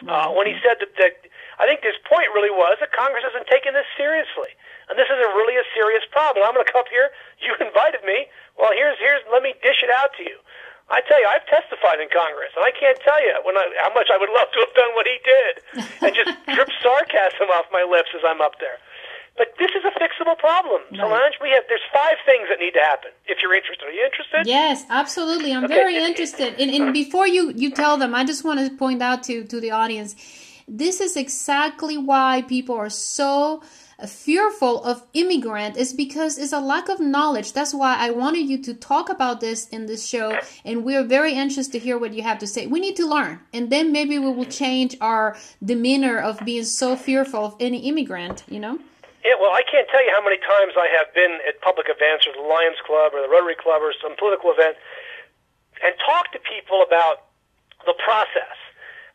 when he said that I think his point really was that Congress isn't taking this seriously. And this is really a serious problem. I'm going to come up here. You invited me. Well, here's. Let me dish it out to you. I tell you, I've testified in Congress, and I can't tell you how much I would love to have done what he did, and just drip sarcasm off my lips as I'm up there. But this is a fixable problem. Right. Solange, there's 5 things that need to happen. If you're interested, are you interested? Yes, absolutely. I'm very interested. And before you tell them, I just want to point out to the audience, this is exactly why people are so fearful of immigrant, is because it's a lack of knowledge. That's why I wanted you to talk about this in this show, and we're very anxious to hear what you have to say. We need to learn, and then maybe we will change our demeanor of being so fearful of any immigrant, Yeah, well, I can't tell you how many times I have been at public events or the Lions Club or the Rotary Club or some political event and talked to people about the process.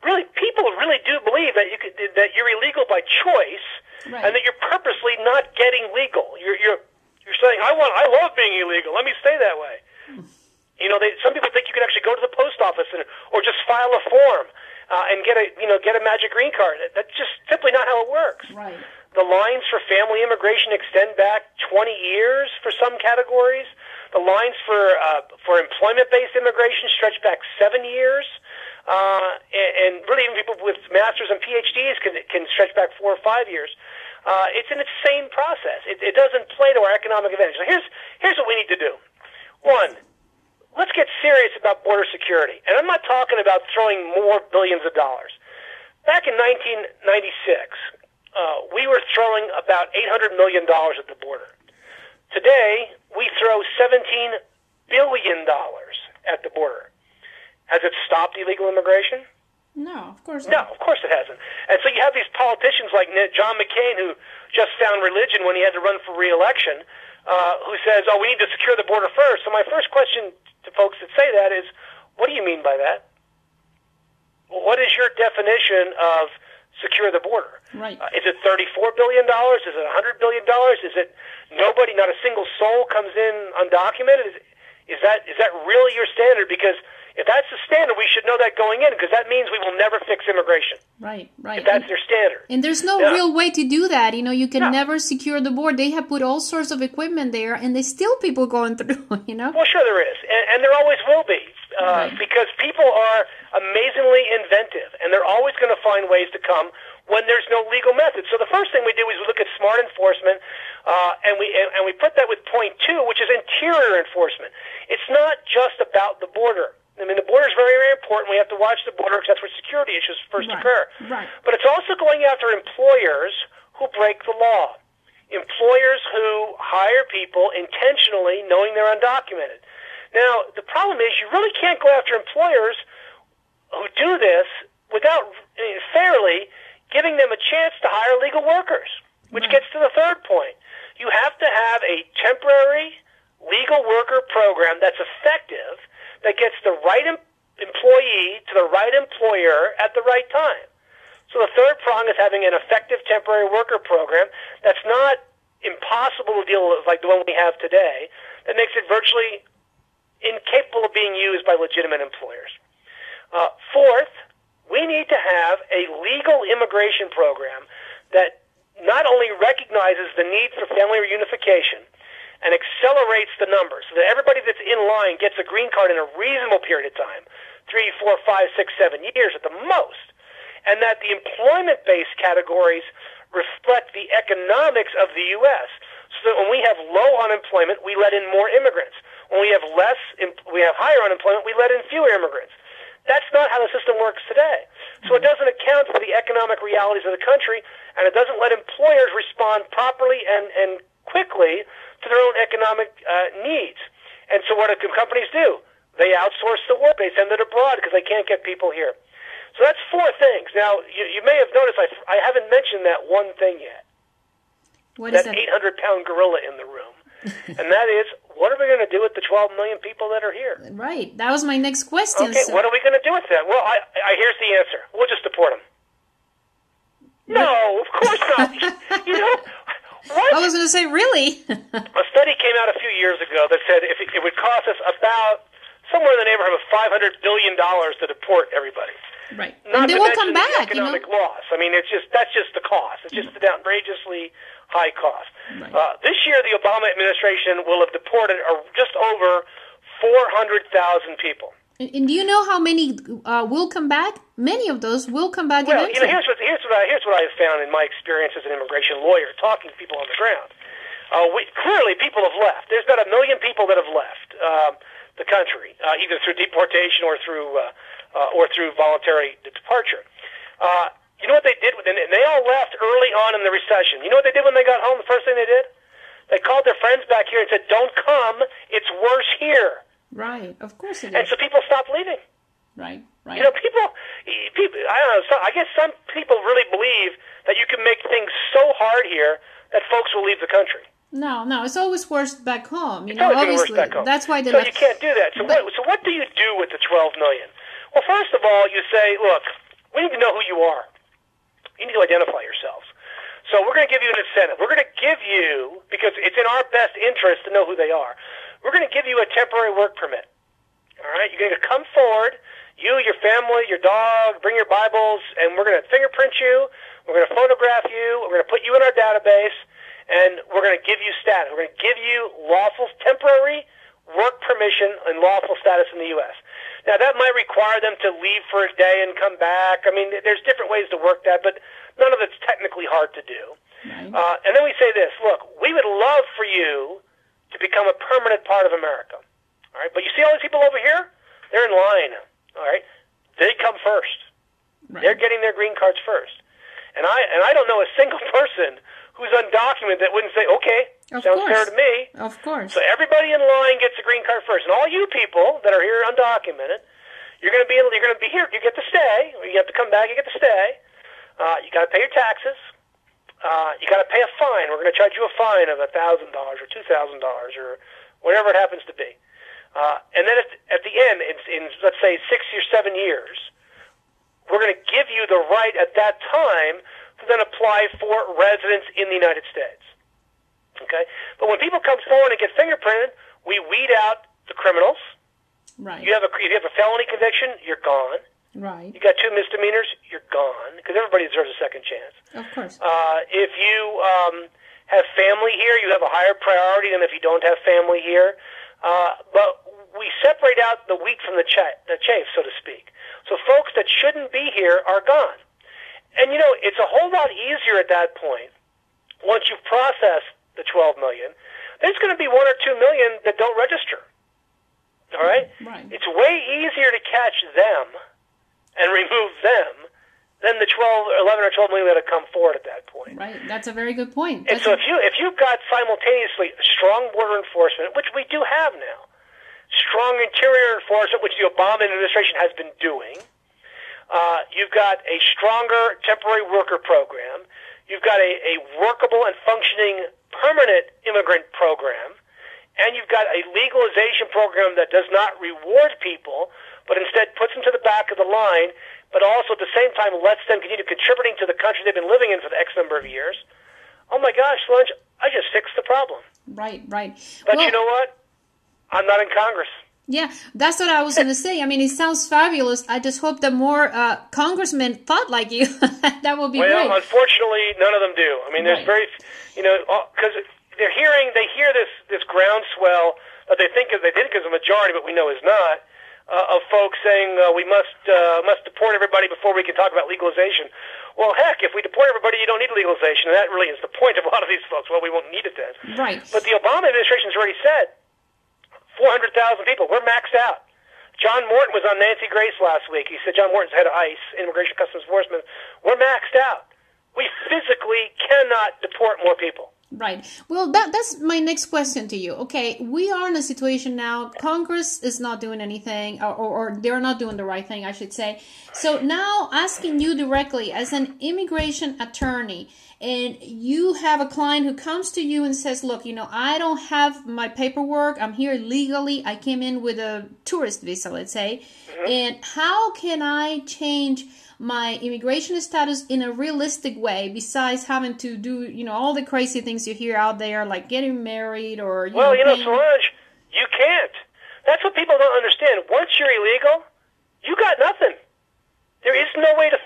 Really, people really do believe that you're illegal by choice. Right. And that you're purposely not getting legal. You're saying, I love being illegal. Let me stay that way. Some people think you can actually go to the post office or just file a form and get a magic green card. That's just simply not how it works. Right. The lines for family immigration extend back 20 years for some categories. The lines for employment-based immigration stretch back 7 years. And really even people with masters and PhDs can stretch back 4 or 5 years. It's an insane process. It doesn't play to our economic advantage. So here's what we need to do. 1, let's get serious about border security. And I'm not talking about throwing more billions of dollars. Back in 1996, we were throwing about $800 million at the border. Today, we throw $17 billion at the border. Has it stopped illegal immigration? No, of course not. No, of course it hasn't. And so you have these politicians like John McCain, who just found religion when he had to run for re-election, who says, we need to secure the border first. So my first question to folks that say that is, what do you mean by that? What is your definition of secure the border? Right. Is it $34 billion? Is it $100 billion? Is it nobody, not a single soul comes in undocumented? Is that really your standard? Because if that's the standard, we should know that going in, because that means we will never fix immigration. Right. If that's their standard. And there's no real way to do that. You can never secure the border. They have put all sorts of equipment there, and there's still people going through, Well, sure there is. And there always will be, because people are amazingly inventive, and they're always going to find ways to come when there's no legal method. So the first thing we do is we look at smart enforcement, and we put that with point 2, which is interior enforcement. It's not just about the border. I mean, the border is very, very important. We have to watch the border because that's where security issues first occur. Right. But it's also going after employers who break the law, employers who hire people intentionally knowing they're undocumented. Now, the problem is you really can't go after employers who do this without fairly giving them a chance to hire legal workers, which gets to the third point. You have to have a temporary legal worker program that's effective, that gets the right employee to the right employer at the right time. So the third prong is having an effective temporary worker program that's not impossible to deal with like the one we have today, that makes it virtually incapable of being used by legitimate employers. Fourth, we need to have a legal immigration program that not only recognizes the need for family reunification and accelerates the numbers so that everybody that's in line gets a green card in a reasonable period of time, 3, 4, 5, 6, 7 years at the most, and that the employment-based categories reflect the economics of the U.S. So that when we have low unemployment, we let in more immigrants. When we have higher unemployment, we let in fewer immigrants. That's not how the system works today. So it doesn't account for the economic realities of the country, and it doesn't let employers respond properly and quickly to their own economic needs. And so what do companies do? They outsource the work. They send it abroad because they can't get people here. So that's 4 things. Now, you may have noticed I haven't mentioned that one thing yet. What is that? 800-pound gorilla in the room. And that is, what are we going to do with the 12 million people that are here? Right. That was my next question. Okay, what are we going to do with them? Well, here's the answer. We'll just deport them. No, of course not. What? I was going to say, really? A study came out a few years ago that said it would cost us about somewhere in the neighborhood of $500 billion to deport everybody. Right. Not And they to will mention come back, the economic loss. I mean, that's just the cost. It's just an outrageously high cost. Right. This year, the Obama administration will have deported just over 400,000 people. And do you know how many will come back? Many of those will come back eventually. Here's what I have found in my experience as an immigration lawyer, talking to people on the ground. Clearly, people have left. There's about 1 million people that have left the country, either through deportation or through voluntary departure. You know what they did? And they all left early on in the recession. You know what they did when they got home? The first thing they did? They called their friends back here and said, "Don't come. It's worse here." Right, of course it is. And so people stopped leaving. Right. You know, people. I don't know. I guess some people really believe that you can make things so hard here that folks will leave the country. No, it's always worse back home. It's always obviously, worse back home. That's why they so left. you can't do that. So what do you do with the 12 million? Well, first of all, you say, look, we need to know who you are. You need to identify yourselves. So we're going to give you an incentive. We're going to give you, because it's in our best interest to know who they are, we're going to give you a temporary work permit. All right? You're going to come forward, you, your family, your dog, bring your Bibles, and we're going to fingerprint you, we're going to photograph you, we're going to put you in our database, and we're going to give you status. We're going to give you lawful, temporary work permission and lawful status in the U.S. Now, that might require them to leave for a day and come back. I mean, there's different ways to work that, but none of it's technically hard to do. Right. And then we say this, look, we would love for you to become a permanent part of America. All right? But you see all these people over here? They're in line. All right? They come first. Right. They're getting their green cards first. And I don't know a single person who's undocumented that wouldn't say, okay, sounds fair to me. Of course. So everybody in line gets a green card first. And all you people that are here undocumented, you're going to be here. You get to stay. You have to come back. You get to stay. You got to pay your taxes. You got to pay a fine. We're going to charge you a fine of $1,000 or $2,000 or whatever it happens to be. And then at the end, in let's say 6 or 7 years, we're going to give you the right at that time to then apply for residence in the United States. Okay? But when people come forward and get fingerprinted, we weed out the criminals. Right. If you have a felony conviction, you're gone. Right. You got 2 misdemeanors, you're gone, because everybody deserves a second chance. Of course. If you have family here, you have a higher priority than if you don't have family here. But we separate out the wheat from the chaff, so to speak. So folks that shouldn't be here are gone. And, you know, it's a whole lot easier at that point, once you've processed the 12 million, there's going to be 1 or 2 million that don't register. All right? Right. It's way easier to catch them and remove them than the 11 or 12 million that have come forward at that point. Right. That's a very good point. And so if you've got simultaneously strong border enforcement, which we do have now, strong interior enforcement, which the Obama administration has been doing, you've got a stronger temporary worker program, you've got a workable and functioning permanent immigrant program, and you've got a legalization program that does not reward people, but instead puts them to the back of the line, but also at the same time lets them continue contributing to the country they've been living in for the X number of years. Oh my gosh, Lunch, I just fixed the problem. Right. But you know what? I'm not in Congress. Yeah, that's what I was going to say. I mean, it sounds fabulous. I just hope that more congressmen thought like you. That would be great. Well, unfortunately, none of them do. I mean, there's because they hear this groundswell that they think is a majority, but we know is not, of folks saying we must deport everybody before we can talk about legalization. Well, heck, if we deport everybody, you don't need legalization, and that really is the point of a lot of these folks. Well, we won't need it then. Right. But the Obama administration has already said 400,000 people. We're maxed out. John Morton was on Nancy Grace last week. He said John Morton's head of ICE, Immigration Customs Enforcement. We're maxed out. We physically cannot deport more people. Right. Well, that's my next question to you. Okay, we are in a situation now, Congress is not doing anything, or they're not doing the right thing, I should say. So now asking you directly as an immigration attorney, and you have a client who comes to you and says, look, I don't have my paperwork. I'm here legally. I came in with a tourist visa, let's say. Mm-hmm. And how can I change my immigration status in a realistic way besides having to do, all the crazy things you hear out there, like getting married or, Solange, you can't. That's what people don't understand. Once you're illegal, you got nothing. There is no way to fix